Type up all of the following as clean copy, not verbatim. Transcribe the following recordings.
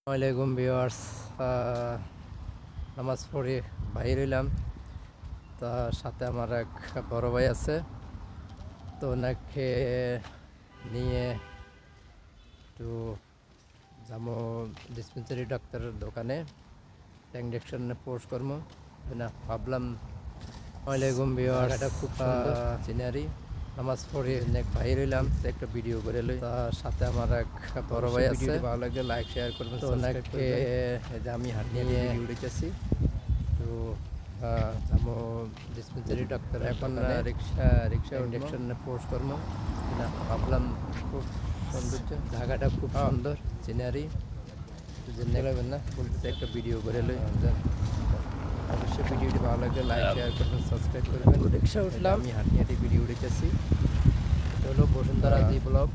আসসালামাইকুম ভিউয়ার্স, নামাজ পড়ে বাইর হইলাম। তা সাথে আমার এক বড় ভাই আছে, তো ওনাকে নিয়ে একটু যাবো ডিসপেন্সারি ডাক্তারের দোকানে ইঞ্জেকশন পোস্ট করবো না ভাবলাম। আসসালামাইকুম ভিউয়ার্স, এটা খুব সুন্দর সিনারি। নামাজ পড়ে অনেক বাইর হইলাম, একটা ভিডিও করে লই। তার সাথে আমার এক বড় ভাই আছে, ভালো লাগলে লাইক শেয়ার করবেন। তো ওনাকে আমি হাঁটিয়ে নিয়ে ভিডিও দিতেছি। তো যাবো ডিসপেন্সারি ডাক্তার, এখন রিক্সা ইঞ্জেকশন পোস্ট করবো না ভাবলাম। খুব সৌন্দর্য, জায়গাটা খুব সুন্দর সিনারি, লাগবেন না বলতে একটা ভিডিও করে লই। অবশ্যই ভিডিওটি ভালো লাগলে লাইক শেয়ার করবেন, সাবস্ক্রাইব করবেন। রিক্সা উঠলাম, আমি হাঁটিয়ে ভিডিও দিতেছি। এটা হলো বসুন্ধরা জি ব্লক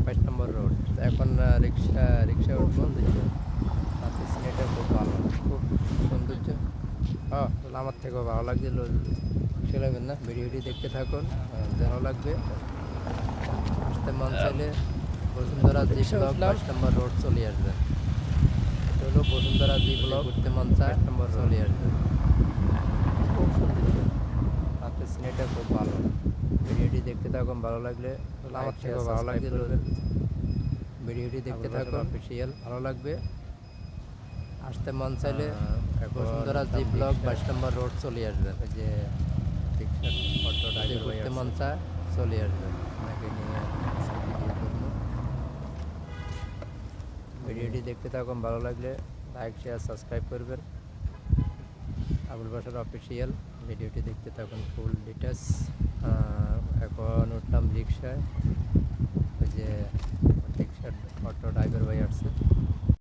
5 নম্বর রোড। এখন রিক্সা উঠবো। সিনেটা খুব ভালো, খুব সৌন্দর্য। আমার থেকেও ভালো লাগছিল। সে লাগবেন না, ভিডিওটি দেখতে থাকুন, ভালো লাগবে। আসতে মন চাইলে বসুন্ধরা জি ব্লক 5 নম্বর রোড চলে আসবেন। এটা হলো বসুন্ধরা জি ব্লক, ঘুরতে মন চায় 5 নম্বর চলে আসবেন। খুব সৌন্দর্য, রাতের সিনেটা খুব ভালো। ভিডিওটি দেখতে থাকুন, ভালো লাগলে আমার থেকেও ভালো লাগছিল। ভিডিওটি দেখতে থাকুন, অফিসিয়াল ভালো লাগবে। আসতে মন চাইলে বসুন্ধরা জি ব্লক 22 নম্বর রোড চলে আসবেন। ওই যে ঘুরতে মন চায় চলে আসবেন, আপনাকে নিয়ে ভিডিও করবো। ভিডিওটি দেখতে থাকুন, ভালো লাগলে লাইক শেয়ার সাবস্ক্রাইব করবেন। আবুল বাসার অফিসিয়াল, ভিডিওটি দেখতে থাকুন ফুল ডিটেলস। এখন উঠলাম রিক্সায়, ওই যে রিক্সার অটো ড্রাইভার ভাই আসছে।